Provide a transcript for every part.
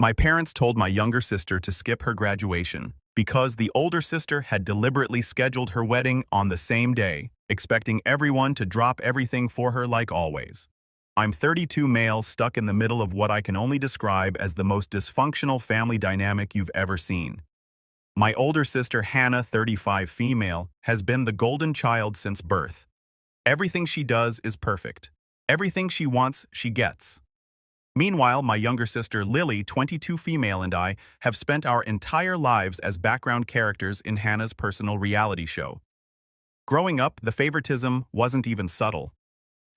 My parents told my younger sister to skip her graduation because the older sister had deliberately scheduled her wedding on the same day, expecting everyone to drop everything for her like always. I'm 32 male stuck in the middle of what I can only describe as the most dysfunctional family dynamic you've ever seen. My older sister Hannah, 35 female, has been the golden child since birth. Everything she does is perfect. Everything she wants, she gets. Meanwhile, my younger sister Lily, 22 female, and I have spent our entire lives as background characters in Hannah's personal reality show. Growing up, the favoritism wasn't even subtle.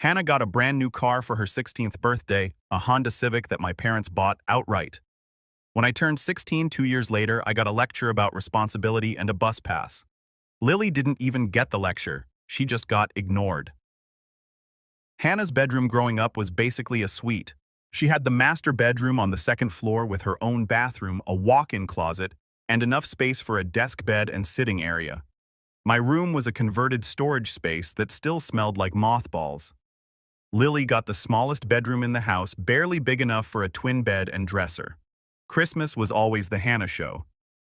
Hannah got a brand new car for her 16th birthday, a Honda Civic that my parents bought outright. When I turned 16 2 years later, I got a lecture about responsibility and a bus pass. Lily didn't even get the lecture, she just got ignored. Hannah's bedroom growing up was basically a suite. She had the master bedroom on the second floor with her own bathroom, a walk-in closet, and enough space for a desk bed and sitting area. My room was a converted storage space that still smelled like mothballs. Lily got the smallest bedroom in the house, barely big enough for a twin bed and dresser. Christmas was always the Hannah show.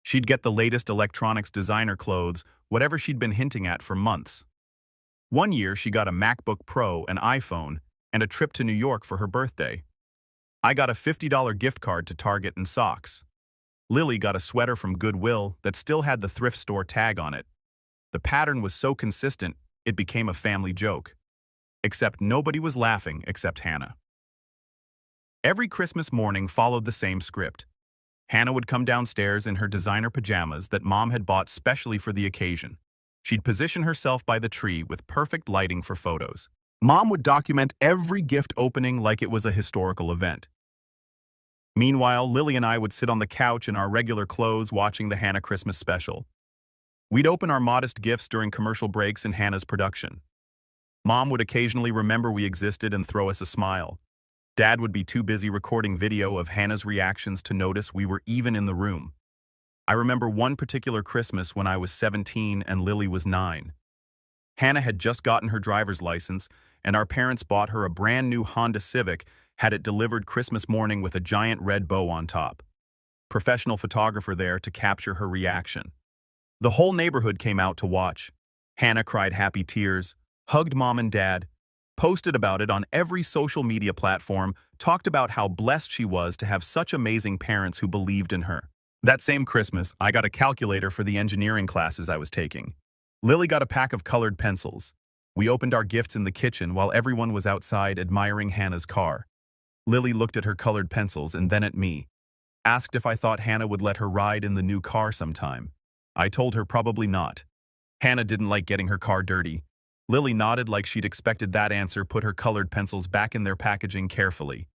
She'd get the latest electronics designer clothes, whatever she'd been hinting at for months. One year, she got a MacBook Pro, an iPhone, and a trip to New York for her birthday. I got a $50 gift card to Target and socks. Lily got a sweater from Goodwill that still had the thrift store tag on it. The pattern was so consistent, it became a family joke. Except nobody was laughing except Hannah. Every Christmas morning followed the same script. Hannah would come downstairs in her designer pajamas that Mom had bought specially for the occasion. She'd position herself by the tree with perfect lighting for photos. Mom would document every gift opening like it was a historical event. Meanwhile, Lily and I would sit on the couch in our regular clothes watching the Hannah Christmas special. We'd open our modest gifts during commercial breaks in Hannah's production. Mom would occasionally remember we existed and throw us a smile. Dad would be too busy recording video of Hannah's reactions to notice we were even in the room. I remember one particular Christmas when I was 17 and Lily was 9. Hannah had just gotten her driver's license, and our parents bought her a brand new Honda Civic, had it delivered Christmas morning with a giant red bow on top. Professional photographer there to capture her reaction. The whole neighborhood came out to watch. Hannah cried happy tears, hugged Mom and Dad, posted about it on every social media platform, talked about how blessed she was to have such amazing parents who believed in her. That same Christmas, I got a calculator for the engineering classes I was taking. Lily got a pack of colored pencils. We opened our gifts in the kitchen while everyone was outside admiring Hannah's car. Lily looked at her colored pencils and then at me, asked if I thought Hannah would let her ride in the new car sometime. I told her probably not. Hannah didn't like getting her car dirty. Lily nodded like she'd expected that answer, put her colored pencils back in their packaging carefully.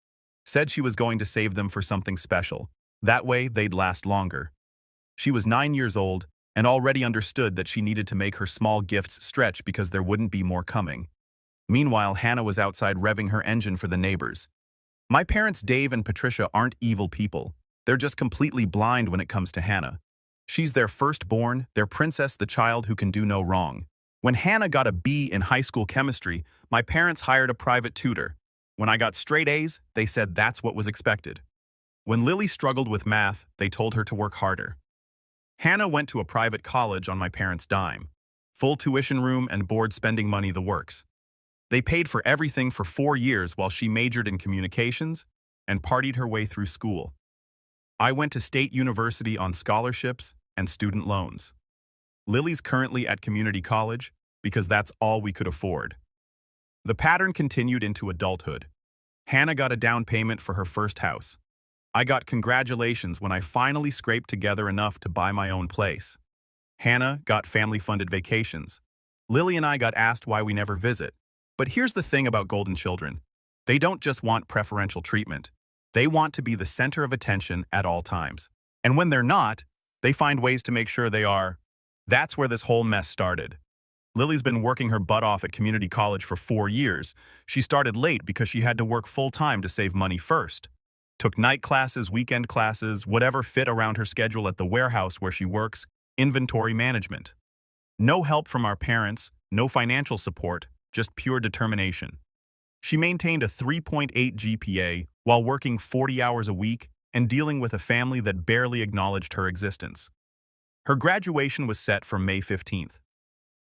Said she was going to save them for something special. That way, they'd last longer. She was 9 years old and already understood that she needed to make her small gifts stretch because there wouldn't be more coming. Meanwhile, Hannah was outside revving her engine for the neighbors. My parents Dave and Patricia aren't evil people. They're just completely blind when it comes to Hannah. She's their firstborn, their princess, the child who can do no wrong. When Hannah got a B in high school chemistry, my parents hired a private tutor. When I got straight A's, they said that's what was expected. When Lily struggled with math, they told her to work harder. Hannah went to a private college on my parents' dime. Full tuition room and board spending money, the works. They paid for everything for 4 years while she majored in communications and partied her way through school. I went to State University on scholarships and student loans. Lily's currently at community college because that's all we could afford. The pattern continued into adulthood. Hannah got a down payment for her first house. I got congratulations when I finally scraped together enough to buy my own place. Hannah got family-funded vacations. Lily and I got asked why we never visit. But here's the thing about golden children. They don't just want preferential treatment. They want to be the center of attention at all times. And when they're not, they find ways to make sure they are. That's where this whole mess started. Lily's been working her butt off at community college for 4 years. She started late because she had to work full-time to save money first. Took night classes, weekend classes, whatever fit around her schedule at the warehouse where she works, inventory management. No help from our parents, no financial support, just pure determination. She maintained a 3.8 GPA while working 40 hours a week and dealing with a family that barely acknowledged her existence. Her graduation was set for May 15th.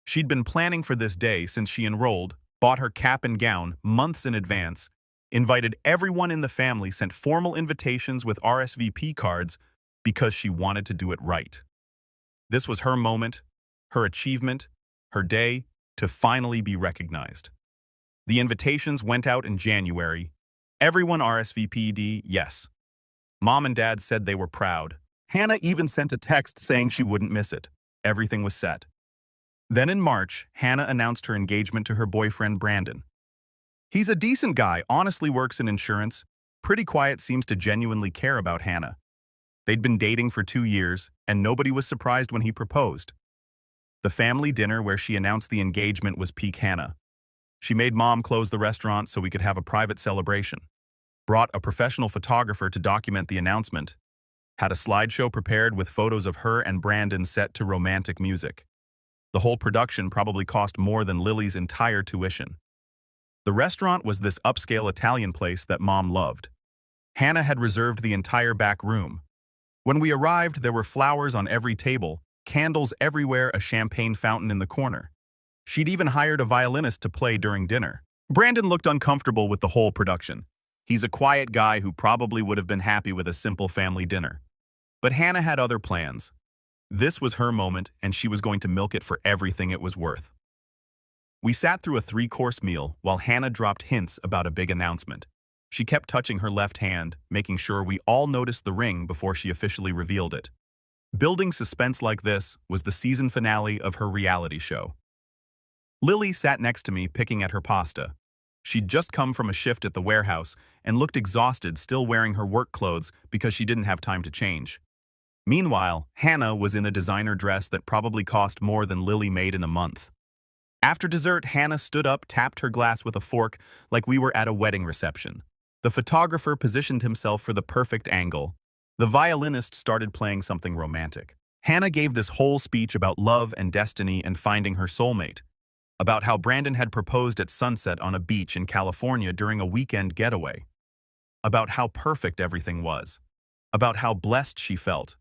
She'd been planning for this day since she enrolled, bought her cap and gown months in advance, invited everyone in the family, sent formal invitations with RSVP cards because she wanted to do it right. This was her moment, her achievement, her day to finally be recognized. The invitations went out in January. Everyone RSVP'd, yes. Mom and Dad said they were proud. Hannah even sent a text saying she wouldn't miss it. Everything was set. Then in March, Hannah announced her engagement to her boyfriend Brandon. He's a decent guy, honestly works in insurance, pretty quiet, seems to genuinely care about Hannah. They'd been dating for 2 years, and nobody was surprised when he proposed. The family dinner where she announced the engagement was peak Hannah. She made Mom close the restaurant so we could have a private celebration. Brought a professional photographer to document the announcement. Had a slideshow prepared with photos of her and Brandon set to romantic music. The whole production probably cost more than Lily's entire tuition. The restaurant was this upscale Italian place that Mom loved. Hannah had reserved the entire back room. When we arrived, there were flowers on every table, candles everywhere, a champagne fountain in the corner. She'd even hired a violinist to play during dinner. Brandon looked uncomfortable with the whole production. He's a quiet guy who probably would have been happy with a simple family dinner. But Hannah had other plans. This was her moment, and she was going to milk it for everything it was worth. We sat through a 3-course meal while Hannah dropped hints about a big announcement. She kept touching her left hand, making sure we all noticed the ring before she officially revealed it. Building suspense like this was the season finale of her reality show. Lily sat next to me picking at her pasta. She'd just come from a shift at the warehouse and looked exhausted, still wearing her work clothes because she didn't have time to change. Meanwhile, Hannah was in a designer dress that probably cost more than Lily made in a month. After dessert, Hannah stood up, tapped her glass with a fork like we were at a wedding reception. The photographer positioned himself for the perfect angle. The violinist started playing something romantic. Hannah gave this whole speech about love and destiny and finding her soulmate, about how Brandon had proposed at sunset on a beach in California during a weekend getaway, about how perfect everything was, about how blessed she felt.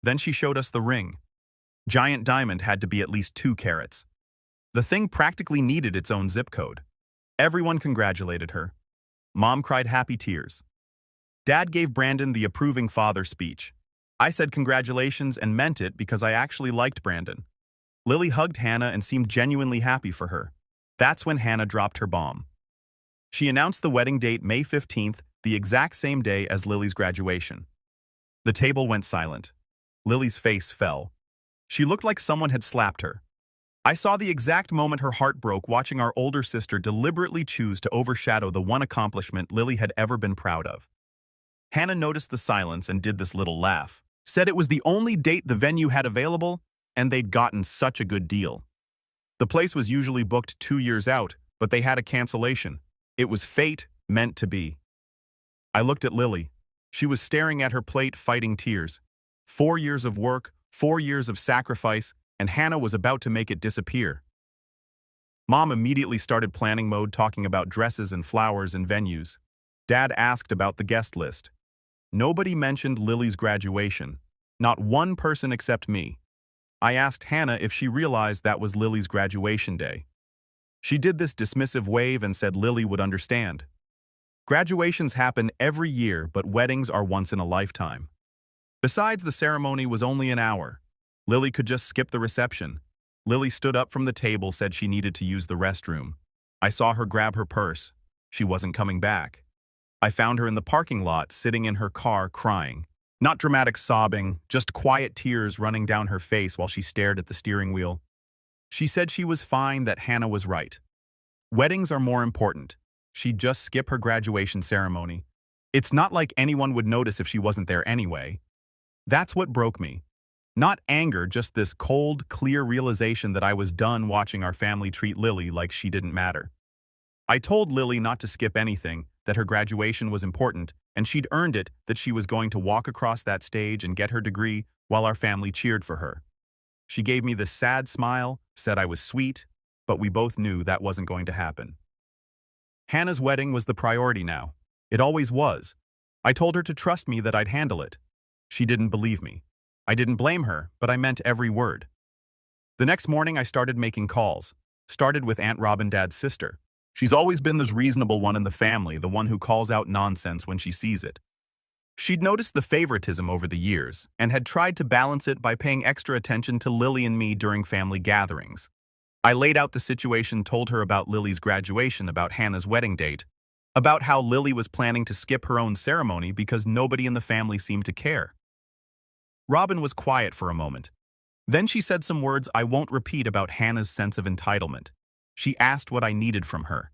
Then she showed us the ring. Giant diamond had to be at least 2 carats. The thing practically needed its own zip code. Everyone congratulated her. Mom cried happy tears. Dad gave Brandon the approving father speech. I said congratulations and meant it because I actually liked Brandon. Lily hugged Hannah and seemed genuinely happy for her. That's when Hannah dropped her bomb. She announced the wedding date May 15th, the exact same day as Lily's graduation. The table went silent. Lily's face fell. She looked like someone had slapped her. I saw the exact moment her heart broke watching our older sister deliberately choose to overshadow the one accomplishment Lily had ever been proud of. Hannah noticed the silence and did this little laugh. Said it was the only date the venue had available, and they'd gotten such a good deal. The place was usually booked 2 years out, but they had a cancellation. It was fate, meant to be. I looked at Lily. She was staring at her plate, fighting tears. 4 years of work, 4 years of sacrifice, and Hannah was about to make it disappear. Mom immediately started planning mode, talking about dresses and flowers and venues. Dad asked about the guest list. Nobody mentioned Lily's graduation. Not one person except me. I asked Hannah if she realized that was Lily's graduation day. She did this dismissive wave and said Lily would understand. Graduations happen every year, but weddings are once in a lifetime. Besides, the ceremony was only an hour. Lily could just skip the reception. Lily stood up from the table, said she needed to use the restroom. I saw her grab her purse. She wasn't coming back. I found her in the parking lot, sitting in her car, crying. Not dramatic sobbing, just quiet tears running down her face while she stared at the steering wheel. She said she was fine, that Hannah was right. Weddings are more important. She'd just skip her graduation ceremony. It's not like anyone would notice if she wasn't there anyway. That's what broke me. Not anger, just this cold, clear realization that I was done watching our family treat Lily like she didn't matter. I told Lily not to skip anything, that her graduation was important, and she'd earned it, that she was going to walk across that stage and get her degree while our family cheered for her. She gave me this sad smile, said I was sweet, but we both knew that wasn't going to happen. Hannah's wedding was the priority now. It always was. I told her to trust me that I'd handle it. She didn't believe me. I didn't blame her, but I meant every word. The next morning, I started making calls. Started with Aunt Robin, Dad's sister. She's always been this reasonable one in the family, the one who calls out nonsense when she sees it. She'd noticed the favoritism over the years and had tried to balance it by paying extra attention to Lily and me during family gatherings. I laid out the situation, told her about Lily's graduation, about Hannah's wedding date, about how Lily was planning to skip her own ceremony because nobody in the family seemed to care. Robin was quiet for a moment. Then she said some words I won't repeat about Hannah's sense of entitlement. She asked what I needed from her.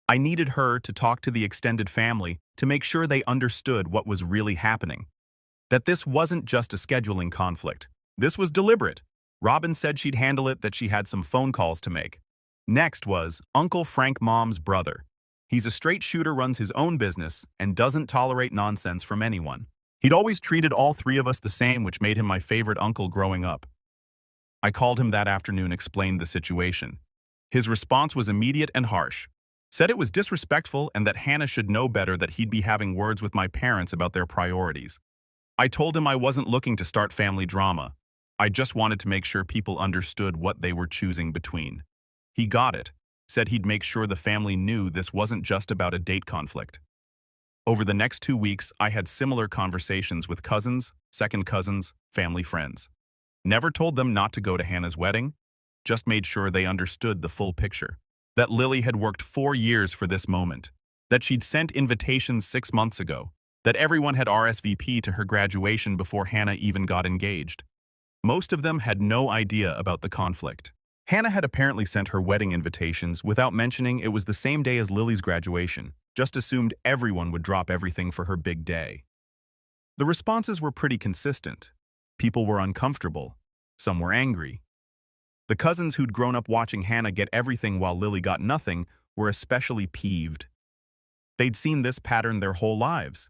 I needed her to talk to the extended family to make sure they understood what was really happening. That this wasn't just a scheduling conflict. This was deliberate. Robin said she'd handle it, that she had some phone calls to make. Next was Uncle Frank, Mom's brother. He's a straight shooter, runs his own business, and doesn't tolerate nonsense from anyone. He'd always treated all three of us the same, which made him my favorite uncle growing up. I called him that afternoon, explained the situation. His response was immediate and harsh. Said it was disrespectful and that Hannah should know better, that he'd be having words with my parents about their priorities. I told him I wasn't looking to start family drama. I just wanted to make sure people understood what they were choosing between. He got it. Said he'd make sure the family knew this wasn't just about a date conflict. Over the next 2 weeks, I had similar conversations with cousins, second cousins, family friends. Never told them not to go to Hannah's wedding, just made sure they understood the full picture. That Lily had worked 4 years for this moment. That she'd sent invitations 6 months ago. That everyone had RSVP'd to her graduation before Hannah even got engaged. Most of them had no idea about the conflict. Hannah had apparently sent her wedding invitations without mentioning it was the same day as Lily's graduation, just assumed everyone would drop everything for her big day. The responses were pretty consistent. People were uncomfortable. Some were angry. The cousins who'd grown up watching Hannah get everything while Lily got nothing were especially peeved. They'd seen this pattern their whole lives.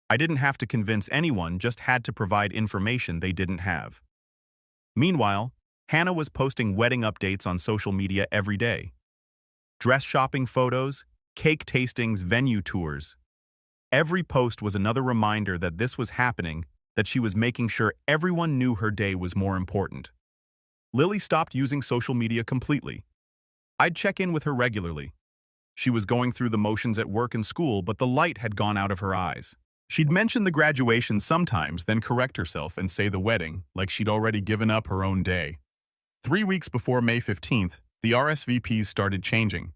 I didn't have to convince anyone, just had to provide information they didn't have. Meanwhile, Hannah was posting wedding updates on social media every day. Dress shopping photos, cake tastings, venue tours. Every post was another reminder that this was happening, that she was making sure everyone knew her day was more important. Lily stopped using social media completely. I'd check in with her regularly. She was going through the motions at work and school, but the light had gone out of her eyes. She'd mention the graduation sometimes, then correct herself and say the wedding, like she'd already given up her own day. 3 weeks before May 15th, the RSVPs started changing.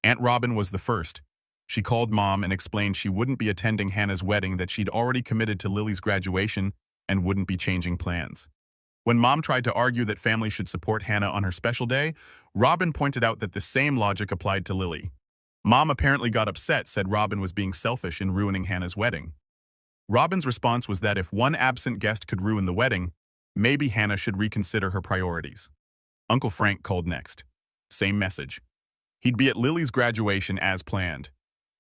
Aunt Robin was the first. She called Mom and explained she wouldn't be attending Hannah's wedding, that she'd already committed to Lily's graduation and wouldn't be changing plans. When Mom tried to argue that family should support Hannah on her special day, Robin pointed out that the same logic applied to Lily. Mom apparently got upset, said Robin was being selfish in ruining Hannah's wedding. Robin's response was that if one absent guest could ruin the wedding, maybe Hannah should reconsider her priorities. Uncle Frank called next. Same message. He'd be at Lily's graduation as planned.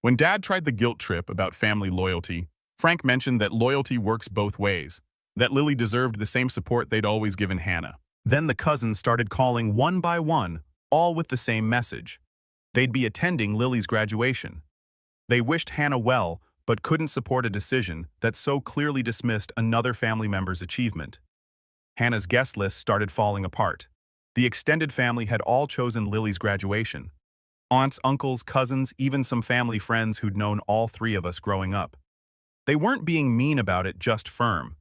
When Dad tried the guilt trip about family loyalty, Frank mentioned that loyalty works both ways, that Lily deserved the same support they'd always given Hannah. Then the cousins started calling one by one, all with the same message. They'd be attending Lily's graduation. They wished Hannah well, but couldn't support a decision that so clearly dismissed another family member's achievement. Hannah's guest list started falling apart. The extended family had all chosen Lily's graduation. Aunts, uncles, cousins, even some family friends who'd known all three of us growing up. They weren't being mean about it, just firm.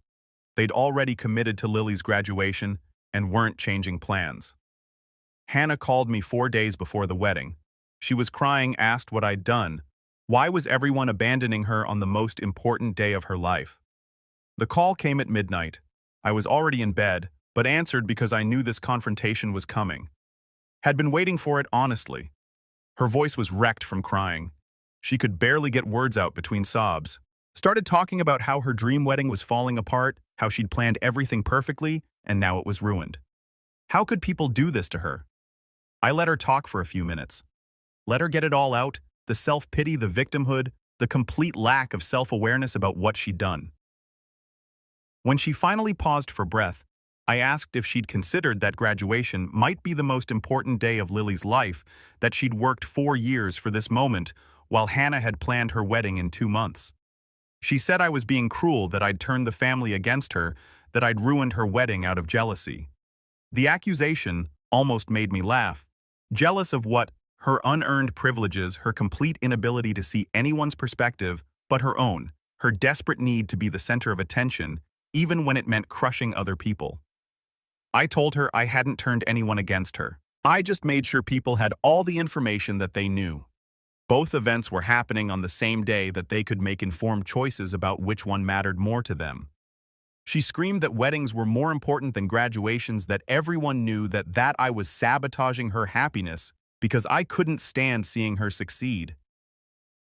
They'd already committed to Lily's graduation and weren't changing plans. Hannah called me 4 days before the wedding. She was crying, asked what I'd done. Why was everyone abandoning her on the most important day of her life? The call came at midnight. I was already in bed, but answered because I knew this confrontation was coming. Had been waiting for it, honestly. Her voice was wrecked from crying. She could barely get words out between sobs. Started talking about how her dream wedding was falling apart, how she'd planned everything perfectly, and now it was ruined. How could people do this to her? I let her talk for a few minutes. Let her get it all out, the self-pity, the victimhood, the complete lack of self-awareness about what she'd done. When she finally paused for breath, I asked if she'd considered that graduation might be the most important day of Lily's life, that she'd worked 4 years for this moment, while Hannah had planned her wedding in 2 months. She said I was being cruel, that I'd turned the family against her, that I'd ruined her wedding out of jealousy. The accusation almost made me laugh. Jealous of what? Her unearned privileges, her complete inability to see anyone's perspective but her own, her desperate need to be the center of attention, even when it meant crushing other people. I told her I hadn't turned anyone against her. I just made sure people had all the information that they knew. Both events were happening on the same day, that they could make informed choices about which one mattered more to them. She screamed that weddings were more important than graduations, that everyone knew, that I was sabotaging her happiness because I couldn't stand seeing her succeed.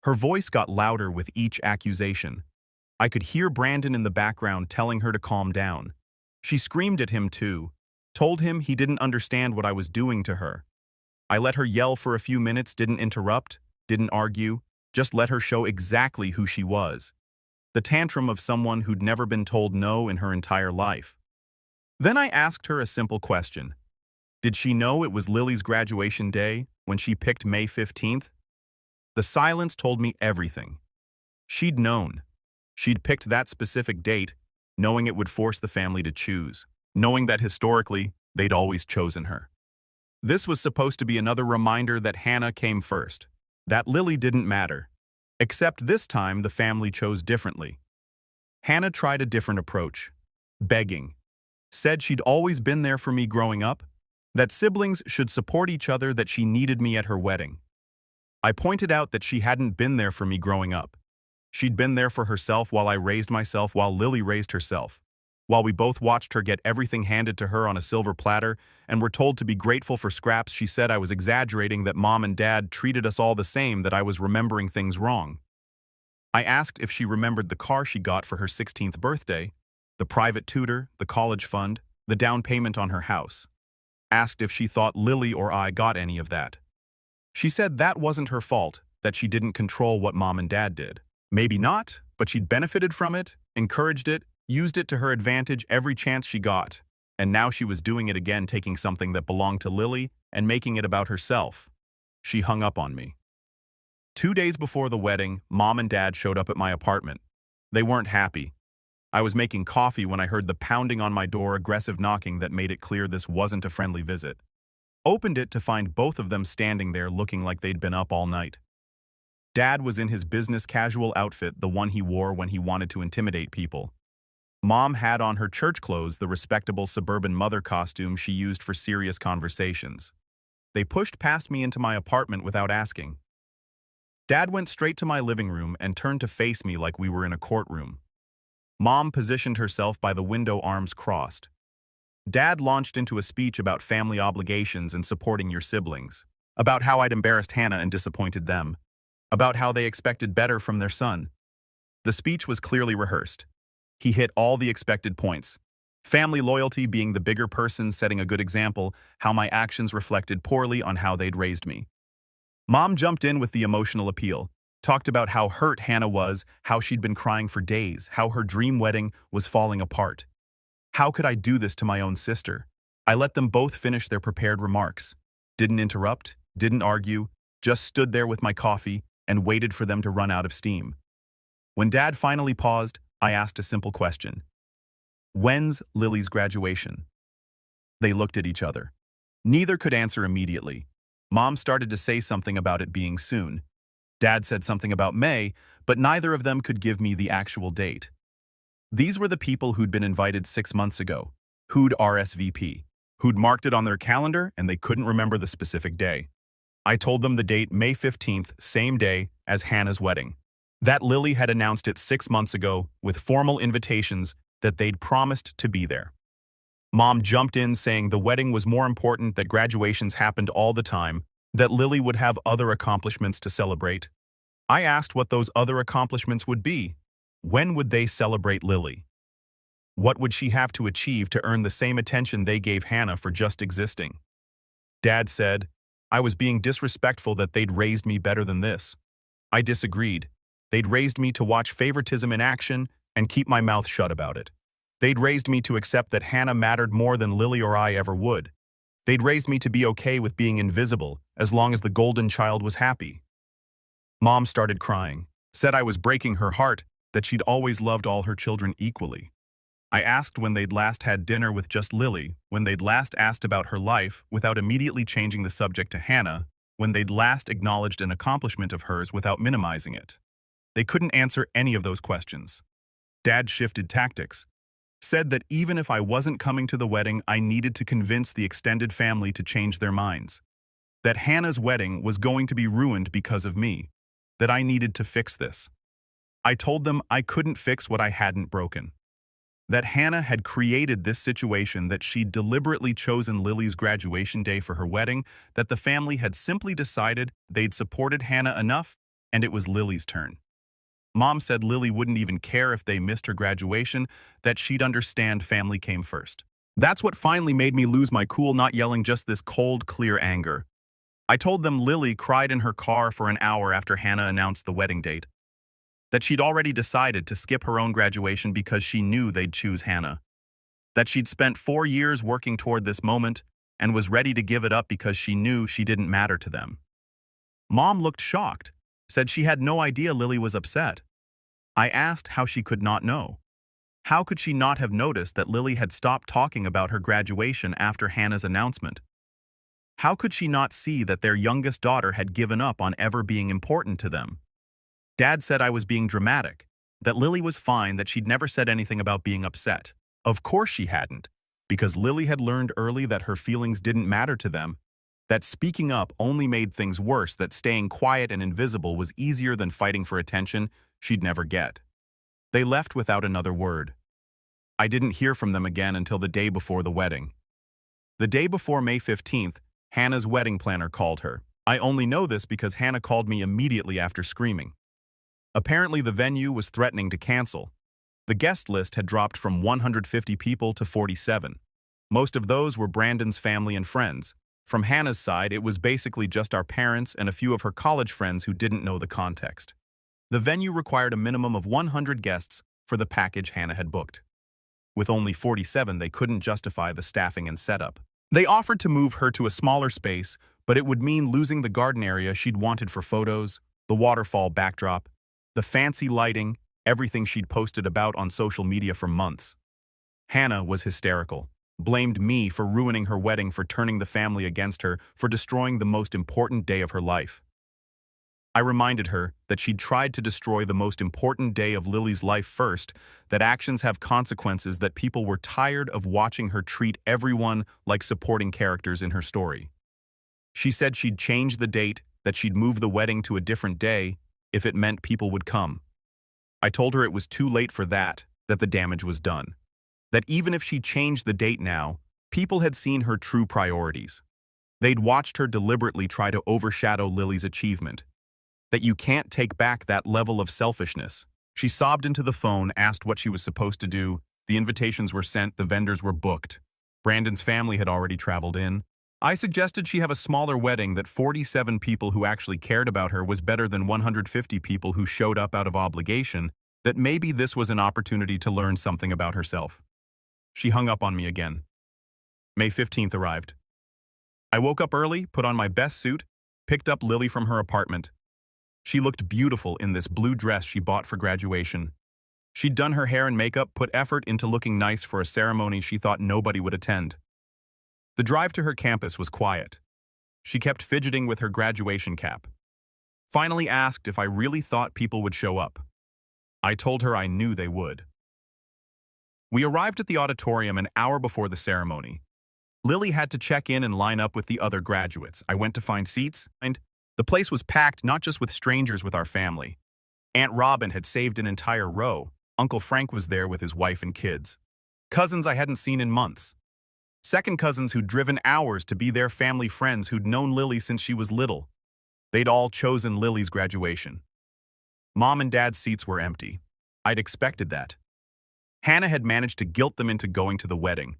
Her voice got louder with each accusation. I could hear Brandon in the background telling her to calm down. She screamed at him too, told him he didn't understand what I was doing to her. I let her yell for a few minutes, didn't interrupt, didn't argue, just let her show exactly who she was. The tantrum of someone who'd never been told no in her entire life. Then I asked her a simple question. Did she know it was Lily's graduation day when she picked May 15th? The silence told me everything. She'd known. She'd picked that specific date, knowing it would force the family to choose, knowing that historically, they'd always chosen her. This was supposed to be another reminder that Hannah came first, that Lily didn't matter. Except this time, the family chose differently. Hannah tried a different approach. Begging. Said she'd always been there for me growing up, that siblings should support each other, that she needed me at her wedding. I pointed out that she hadn't been there for me growing up. She'd been there for herself while I raised myself, while Lily raised herself, while we both watched her get everything handed to her on a silver platter and were told to be grateful for scraps. She said I was exaggerating, that Mom and Dad treated us all the same, that I was remembering things wrong. I asked if she remembered the car she got for her 16th birthday, the private tutor, the college fund, the down payment on her house. Asked if she thought Lily or I got any of that. She said that wasn't her fault, that she didn't control what Mom and Dad did. Maybe not, but she'd benefited from it, encouraged it, used it to her advantage every chance she got. And now she was doing it again, taking something that belonged to Lily and making it about herself. She hung up on me. 2 days before the wedding, Mom and Dad showed up at my apartment. They weren't happy. I was making coffee when I heard the pounding on my door, aggressive knocking that made it clear this wasn't a friendly visit. Opened it to find both of them standing there looking like they'd been up all night. Dad was in his business casual outfit, the one he wore when he wanted to intimidate people. Mom had on her church clothes, the respectable suburban mother costume she used for serious conversations. They pushed past me into my apartment without asking. Dad went straight to my living room and turned to face me like we were in a courtroom. Mom positioned herself by the window, arms crossed. Dad launched into a speech about family obligations and supporting your siblings, about how I'd embarrassed Hannah and disappointed them, about how they expected better from their son. The speech was clearly rehearsed. He hit all the expected points. Family loyalty, being the bigger person, setting a good example, how my actions reflected poorly on how they'd raised me. Mom jumped in with the emotional appeal, talked about how hurt Hannah was, how she'd been crying for days, how her dream wedding was falling apart. How could I do this to my own sister? I let them both finish their prepared remarks. Didn't interrupt, didn't argue, just stood there with my coffee and waited for them to run out of steam. When Dad finally paused, I asked a simple question. When's Lily's graduation? They looked at each other. Neither could answer immediately. Mom started to say something about it being soon. Dad said something about May, but neither of them could give me the actual date. These were the people who'd been invited 6 months ago, who'd RSVP, who'd marked it on their calendar, and they couldn't remember the specific day. I told them the date, May 15th, same day as Hannah's wedding. That Lily had announced it 6 months ago with formal invitations, that they'd promised to be there. Mom jumped in saying the wedding was more important, that graduations happened all the time, that Lily would have other accomplishments to celebrate. I asked what those other accomplishments would be. When would they celebrate Lily? What would she have to achieve to earn the same attention they gave Hannah for just existing? Dad said, I was being disrespectful, that they'd raised me better than this. I disagreed. They'd raised me to watch favoritism in action and keep my mouth shut about it. They'd raised me to accept that Hannah mattered more than Lily or I ever would. They'd raised me to be okay with being invisible as long as the golden child was happy. Mom started crying, said I was breaking her heart, that she'd always loved all her children equally. I asked when they'd last had dinner with just Lily, when they'd last asked about her life without immediately changing the subject to Hannah, when they'd last acknowledged an accomplishment of hers without minimizing it. They couldn't answer any of those questions. Dad shifted tactics, said that even if I wasn't coming to the wedding, I needed to convince the extended family to change their minds. That Hannah's wedding was going to be ruined because of me. That I needed to fix this. I told them I couldn't fix what I hadn't broken. That Hannah had created this situation, that she'd deliberately chosen Lily's graduation day for her wedding, that the family had simply decided they'd supported Hannah enough, and it was Lily's turn. Mom said Lily wouldn't even care if they missed her graduation, that she'd understand family came first. That's what finally made me lose my cool, not yelling, just this cold, clear anger. I told them Lily cried in her car for an hour after Hannah announced the wedding date. That she'd already decided to skip her own graduation because she knew they'd choose Hannah. That she'd spent 4 years working toward this moment and was ready to give it up because she knew she didn't matter to them. Mom looked shocked, said she had no idea Lily was upset. I asked how she could not know. How could she not have noticed that Lily had stopped talking about her graduation after Hannah's announcement? How could she not see that their youngest daughter had given up on ever being important to them? Dad said I was being dramatic, that Lily was fine, that she'd never said anything about being upset. Of course she hadn't, because Lily had learned early that her feelings didn't matter to them, that speaking up only made things worse, that staying quiet and invisible was easier than fighting for attention she'd never get. They left without another word. I didn't hear from them again until the day before the wedding. The day before May 15th, Hannah's wedding planner called her. I only know this because Hannah called me immediately after screaming. Apparently the venue was threatening to cancel. The guest list had dropped from 150 people to 47. Most of those were Brandon's family and friends. From Hannah's side, it was basically just our parents and a few of her college friends who didn't know the context. The venue required a minimum of 100 guests for the package Hannah had booked. With only 47, they couldn't justify the staffing and setup. They offered to move her to a smaller space, but it would mean losing the garden area she'd wanted for photos, the waterfall backdrop, the fancy lighting, everything she'd posted about on social media for months. Hannah was hysterical, blamed me for ruining her wedding, for turning the family against her, for destroying the most important day of her life. I reminded her that she'd tried to destroy the most important day of Lily's life first, that actions have consequences, that people were tired of watching her treat everyone like supporting characters in her story. She said she'd change the date, that she'd move the wedding to a different day, if it meant people would come. I told her it was too late for that, that the damage was done. That even if she changed the date now, people had seen her true priorities. They'd watched her deliberately try to overshadow Lily's achievement. That you can't take back that level of selfishness. She sobbed into the phone, asked what she was supposed to do. The invitations were sent, the vendors were booked. Brandon's family had already traveled in. I suggested she have a smaller wedding, that 47 people who actually cared about her was better than 150 people who showed up out of obligation, that maybe this was an opportunity to learn something about herself. She hung up on me again. May 15th arrived. I woke up early, put on my best suit, picked up Lily from her apartment. She looked beautiful in this blue dress she bought for graduation. She'd done her hair and makeup, put effort into looking nice for a ceremony she thought nobody would attend. The drive to her campus was quiet. She kept fidgeting with her graduation cap. Finally asked if I really thought people would show up. I told her I knew they would. We arrived at the auditorium an hour before the ceremony. Lily had to check in and line up with the other graduates. I went to find seats, and the place was packed, not just with strangers, with our family. Aunt Robin had saved an entire row. Uncle Frank was there with his wife and kids. Cousins I hadn't seen in months. Second cousins who'd driven hours to be their family friends who'd known Lily since she was little. They'd all chosen Lily's graduation. Mom and Dad's seats were empty. I'd expected that. Hannah had managed to guilt them into going to the wedding.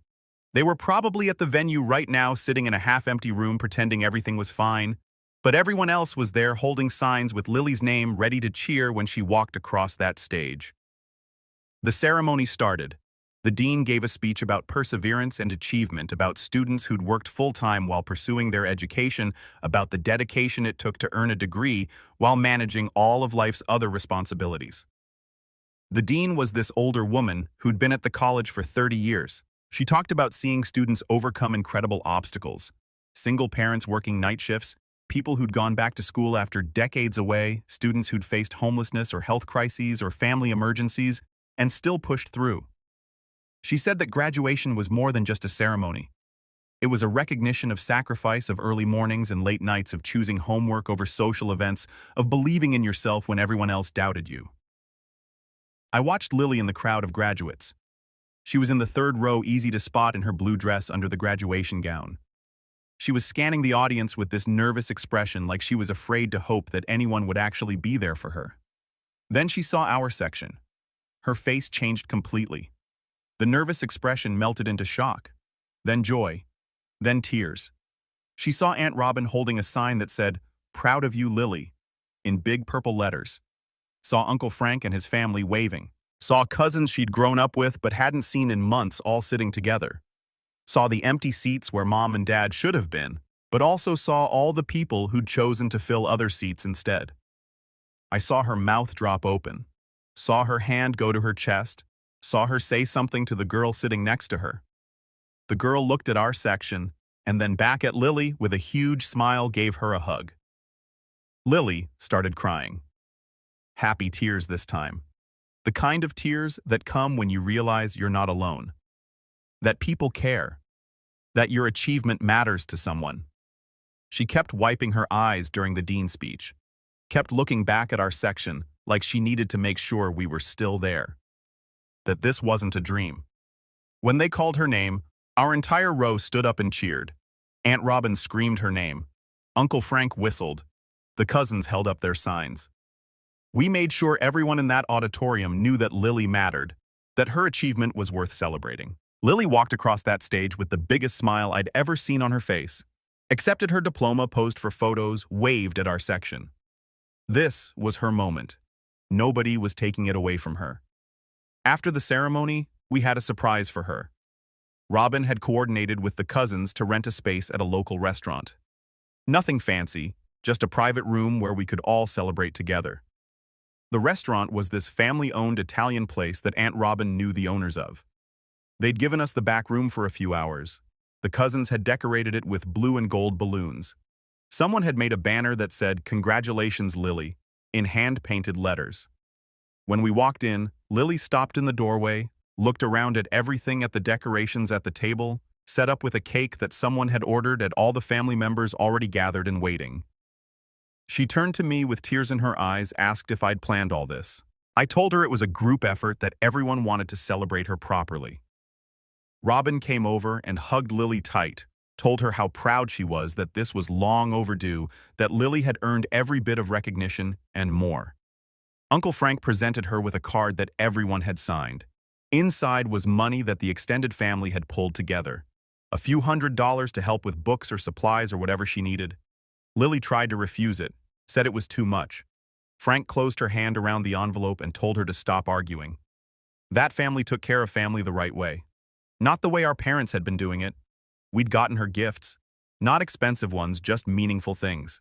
They were probably at the venue right now, sitting in a half-empty room pretending everything was fine, but everyone else was there holding signs with Lily's name, ready to cheer when she walked across that stage. The ceremony started. The dean gave a speech about perseverance and achievement, about students who'd worked full-time while pursuing their education, about the dedication it took to earn a degree while managing all of life's other responsibilities. The dean was this older woman who'd been at the college for 30 years. She talked about seeing students overcome incredible obstacles. Single parents working night shifts, people who'd gone back to school after decades away, students who'd faced homelessness or health crises or family emergencies, and still pushed through. She said that graduation was more than just a ceremony. It was a recognition of sacrifice, of early mornings and late nights, of choosing homework over social events, of believing in yourself when everyone else doubted you. I watched Lily in the crowd of graduates. She was in the third row, easy to spot in her blue dress under the graduation gown. She was scanning the audience with this nervous expression, like she was afraid to hope that anyone would actually be there for her. Then she saw our section. Her face changed completely. The nervous expression melted into shock, then joy, then tears. She saw Aunt Robin holding a sign that said, "Proud of you, Lily," in big purple letters. Saw Uncle Frank and his family waving. Saw cousins she'd grown up with but hadn't seen in months all sitting together. Saw the empty seats where Mom and Dad should have been, but also saw all the people who'd chosen to fill other seats instead. I saw her mouth drop open, saw her hand go to her chest, saw her say something to the girl sitting next to her. The girl looked at our section, and then back at Lily with a huge smile, gave her a hug. Lily started crying. Happy tears this time. The kind of tears that come when you realize you're not alone. That people care. That your achievement matters to someone. She kept wiping her eyes during the dean's speech. Kept looking back at our section like she needed to make sure we were still there. That this wasn't a dream. When they called her name, our entire row stood up and cheered. Aunt Robin screamed her name. Uncle Frank whistled. The cousins held up their signs. We made sure everyone in that auditorium knew that Lily mattered, that her achievement was worth celebrating. Lily walked across that stage with the biggest smile I'd ever seen on her face, accepted her diploma, posed for photos, waved at our section. This was her moment. Nobody was taking it away from her. After the ceremony, we had a surprise for her. Robin had coordinated with the cousins to rent a space at a local restaurant. Nothing fancy, just a private room where we could all celebrate together. The restaurant was this family-owned Italian place that Aunt Robin knew the owners of. They'd given us the back room for a few hours. The cousins had decorated it with blue and gold balloons. Someone had made a banner that said, "Congratulations, Lily," in hand-painted letters. When we walked in, Lily stopped in the doorway, looked around at everything, at the decorations at the table, set up with a cake that someone had ordered, at all the family members already gathered and waiting. She turned to me with tears in her eyes, asked if I'd planned all this. I told her it was a group effort, that everyone wanted to celebrate her properly. Robin came over and hugged Lily tight, told her how proud she was, that this was long overdue, that Lily had earned every bit of recognition and more. Uncle Frank presented her with a card that everyone had signed. Inside was money that the extended family had pulled together. A few $100s to help with books or supplies or whatever she needed. Lily tried to refuse it, said it was too much. Frank closed her hand around the envelope and told her to stop arguing. That family took care of family the right way. Not the way our parents had been doing it. We'd gotten her gifts. Not expensive ones, just meaningful things.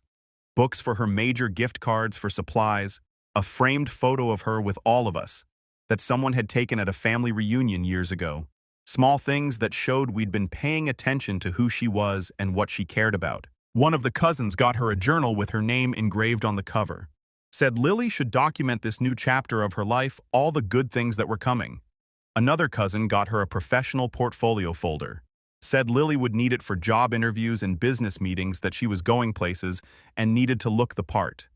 Books for her, major gift cards for supplies, a framed photo of her with all of us that someone had taken at a family reunion years ago. Small things that showed we'd been paying attention to who she was and what she cared about. One of the cousins got her a journal with her name engraved on the cover. Said Lily should document this new chapter of her life, all the good things that were coming. Another cousin got her a professional portfolio folder. Said Lily would need it for job interviews and business meetings, that she was going places and needed to look the part.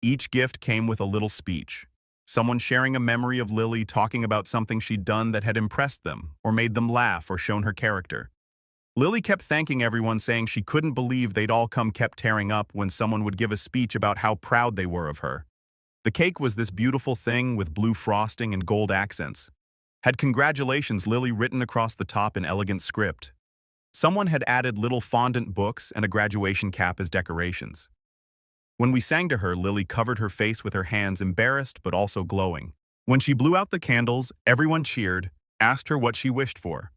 Each gift came with a little speech. Someone sharing a memory of Lily, talking about something she'd done that had impressed them, or made them laugh, or shown her character. Lily kept thanking everyone, saying she couldn't believe they'd all come, kept tearing up when someone would give a speech about how proud they were of her. The cake was this beautiful thing with blue frosting and gold accents. Had "Congratulations, Lily" written across the top in elegant script. Someone had added little fondant books and a graduation cap as decorations. When we sang to her, Lily covered her face with her hands, embarrassed but also glowing. When she blew out the candles, everyone cheered, asked her what she wished for.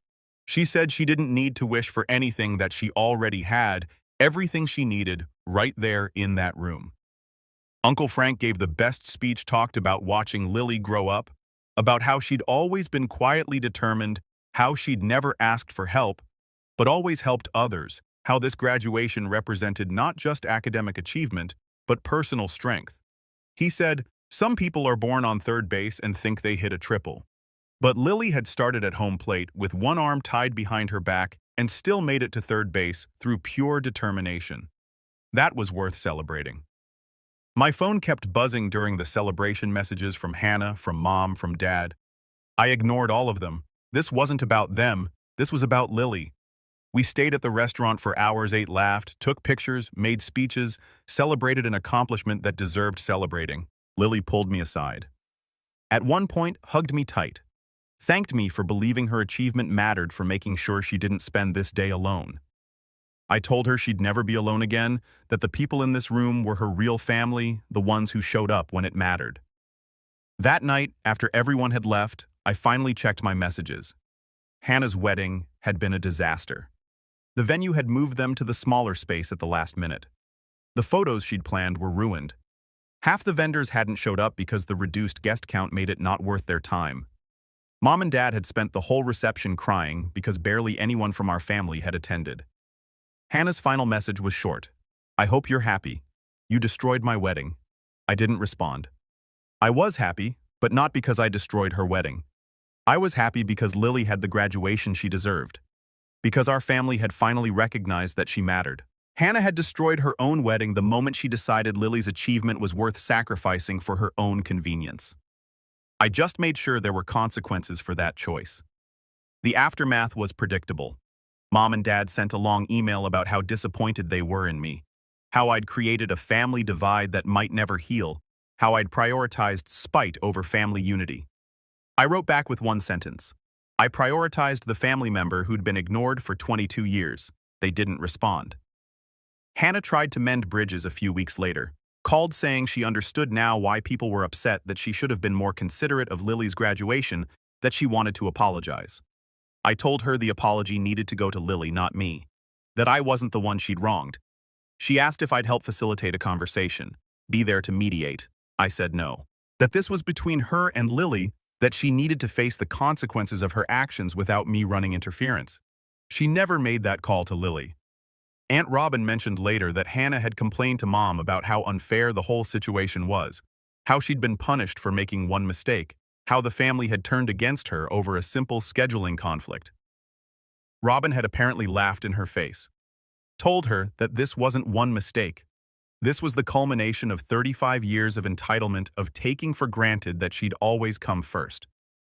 She said she didn't need to wish for anything, that she already had everything she needed right there in that room. Uncle Frank gave the best speech, talked about watching Lily grow up, about how she'd always been quietly determined, how she'd never asked for help, but always helped others, how this graduation represented not just academic achievement, but personal strength. He said, "Some people are born on third base and think they hit a triple." But Lily had started at home plate with one arm tied behind her back and still made it to third base through pure determination. That was worth celebrating. My phone kept buzzing during the celebration messages from Hannah, from Mom, from Dad. I ignored all of them. This wasn't about them. This was about Lily. We stayed at the restaurant for hours, ate, laughed, took pictures, made speeches, celebrated an accomplishment that deserved celebrating. Lily pulled me aside. At one point, hugged me tight. Thanked me for believing her achievement mattered, for making sure she didn't spend this day alone. I told her she'd never be alone again, that the people in this room were her real family, the ones who showed up when it mattered. That night, after everyone had left, I finally checked my messages. Hannah's wedding had been a disaster. The venue had moved them to the smaller space at the last minute. The photos she'd planned were ruined. Half the vendors hadn't showed up because the reduced guest count made it not worth their time. Mom and Dad had spent the whole reception crying because barely anyone from our family had attended. Hannah's final message was short. "I hope you're happy. You destroyed my wedding." I didn't respond. I was happy, but not because I destroyed her wedding. I was happy because Lily had the graduation she deserved. Because our family had finally recognized that she mattered. Hannah had destroyed her own wedding the moment she decided Lily's achievement was worth sacrificing for her own convenience. I just made sure there were consequences for that choice. The aftermath was predictable. Mom and Dad sent a long email about how disappointed they were in me, how I'd created a family divide that might never heal, how I'd prioritized spite over family unity. I wrote back with one sentence. I prioritized the family member who'd been ignored for 22 years. They didn't respond. Hannah tried to mend bridges a few weeks later, called saying she understood now why people were upset, that she should have been more considerate of Lily's graduation, that she wanted to apologize. I told her the apology needed to go to Lily, not me, that I wasn't the one she'd wronged. She asked if I'd help facilitate a conversation, be there to mediate. I said no. That this was between her and Lily, that she needed to face the consequences of her actions without me running interference. She never made that call to Lily. Aunt Robin mentioned later that Hannah had complained to Mom about how unfair the whole situation was, how she'd been punished for making one mistake, how the family had turned against her over a simple scheduling conflict. Robin had apparently laughed in her face, told her that this wasn't one mistake. This was the culmination of 35 years of entitlement, of taking for granted that she'd always come first,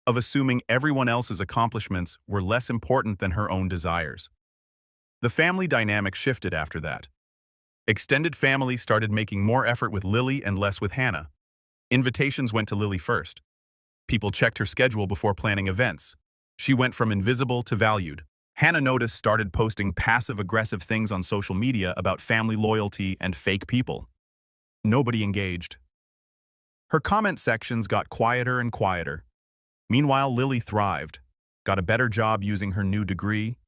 of assuming everyone else's accomplishments were less important than her own desires. The family dynamic shifted after that. Extended family started making more effort with Lily and less with Hannah. Invitations went to Lily first. People checked her schedule before planning events. She went from invisible to valued. Hannah noticed started posting passive-aggressive things on social media about family loyalty and fake people. Nobody engaged. Her comment sections got quieter and quieter. Meanwhile, Lily thrived, got a better job using her new degree,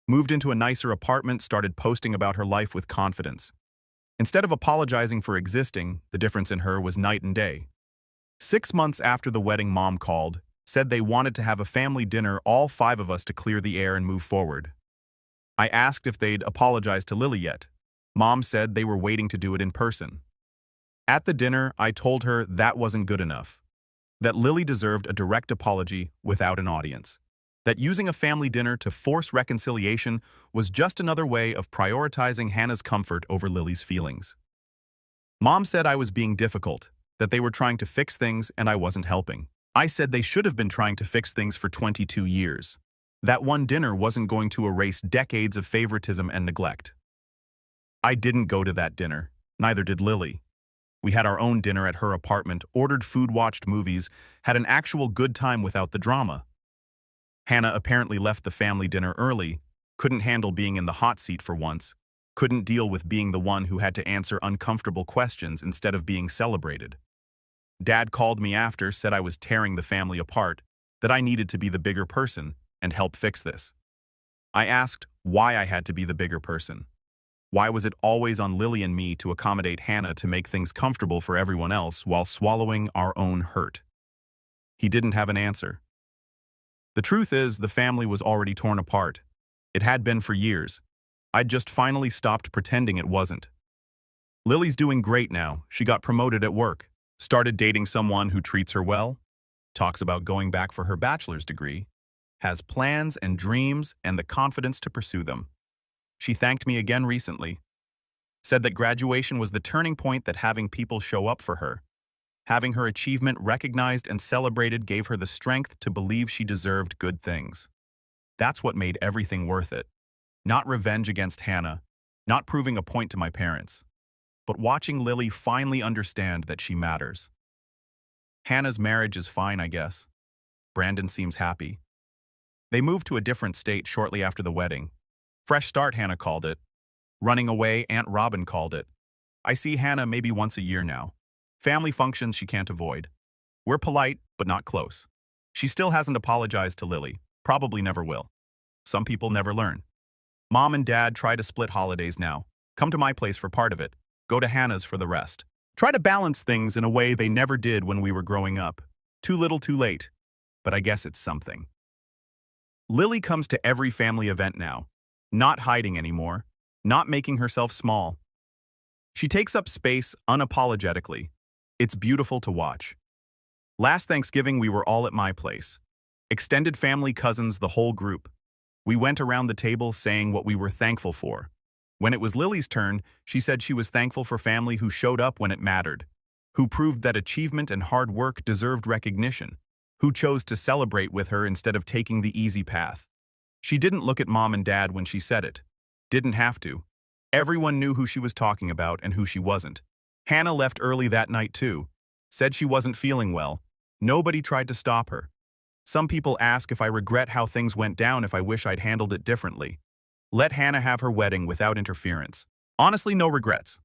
moved into a nicer apartment, started posting about her life with confidence. Instead of apologizing for existing, the difference in her was night and day. 6 months after the wedding, Mom called, said they wanted to have a family dinner, all 5 of us, to clear the air and move forward. I asked if they'd apologized to Lily yet. Mom said they were waiting to do it in person. At the dinner, I told her that wasn't good enough, that Lily deserved a direct apology without an audience, that using a family dinner to force reconciliation was just another way of prioritizing Hannah's comfort over Lily's feelings. Mom said I was being difficult, that they were trying to fix things and I wasn't helping. I said they should have been trying to fix things for 22 years. That one dinner wasn't going to erase decades of favoritism and neglect. I didn't go to that dinner. Neither did Lily. We had our own dinner at her apartment, ordered food, watched movies, had an actual good time without the drama. Hannah apparently left the family dinner early, couldn't handle being in the hot seat for once, couldn't deal with being the one who had to answer uncomfortable questions instead of being celebrated. Dad called me after, said I was tearing the family apart, that I needed to be the bigger person and help fix this. I asked why I had to be the bigger person. Why was it always on Lily and me to accommodate Hannah to make things comfortable for everyone else while swallowing our own hurt? He didn't have an answer. The truth is, the family was already torn apart. It had been for years. I'd just finally stopped pretending it wasn't. Lily's doing great now. She got promoted at work, started dating someone who treats her well, talks about going back for her bachelor's degree, has plans and dreams and the confidence to pursue them. She thanked me again recently, said that graduation was the turning point, that having people show up for her, having her achievement recognized and celebrated, gave her the strength to believe she deserved good things. That's what made everything worth it. Not revenge against Hannah, not proving a point to my parents, but watching Lily finally understand that she matters. Hannah's marriage is fine, I guess. Brandon seems happy. They moved to a different state shortly after the wedding. Fresh start, Hannah called it. Running away, Aunt Robin called it. I see Hannah maybe once a year now. Family functions she can't avoid. We're polite, but not close. She still hasn't apologized to Lily. Probably never will. Some people never learn. Mom and Dad try to split holidays now. Come to my place for part of it. Go to Hannah's for the rest. Try to balance things in a way they never did when we were growing up. Too little, too late. But I guess it's something. Lily comes to every family event now. Not hiding anymore. Not making herself small. She takes up space unapologetically. It's beautiful to watch. Last Thanksgiving, we were all at my place. Extended family, cousins, the whole group. We went around the table saying what we were thankful for. When it was Lily's turn, she said she was thankful for family who showed up when it mattered, who proved that achievement and hard work deserved recognition, who chose to celebrate with her instead of taking the easy path. She didn't look at Mom and Dad when she said it. Didn't have to. Everyone knew who she was talking about and who she wasn't. Hannah left early that night too. Said she wasn't feeling well. Nobody tried to stop her. Some people ask if I regret how things went down, if I wish I'd handled it differently. Let Hannah have her wedding without interference. Honestly, no regrets.